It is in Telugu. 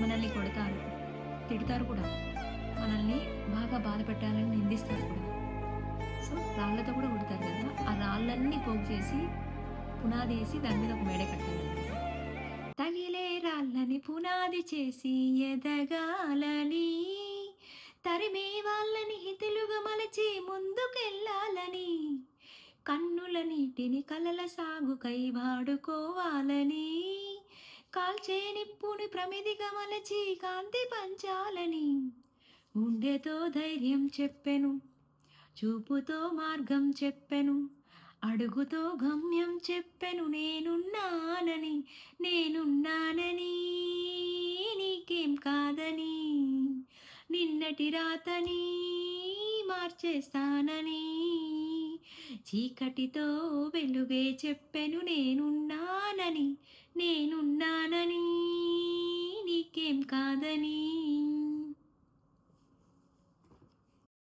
మనల్ని కొడతారు, తిడతారు కూడా. మనల్ని బాగా బాధ పెట్టాలని నిందిస్తారు కూడా. సో, రాళ్ళతో కూడా కొడతారు కదా! ఆ రాళ్ళన్నీ పోగు చేసి, పునాది ఏసి దాని మీద ఒక మేడ కట్టాలనమాట. తగిలే రాళ్ళని పునాది చేసి ఎదగాలని, తరిమే వాళ్ళని హితులుగా మలచి ముందుకెళ్ళాలని, కన్నుల నీటిని కలల సాగుకై వాడుకోవాలని, కాల్చే నిప్పుని ప్రమిదిగా మలచి కాంతి పంచాలని, గుండెతో ధైర్యం చెప్పెను, చూపుతో మార్గం చెప్పెను, అడుగుతో గమ్యం చెప్పెను, నేనున్నానని, నేనున్నానని, నీకేం కాదని, నిన్నటి రాతని మార్చేస్తానని, చీకటితో వెలుగే చెప్పెను, నేనున్నానని, నేనున్నానని, నీకేం కాదని.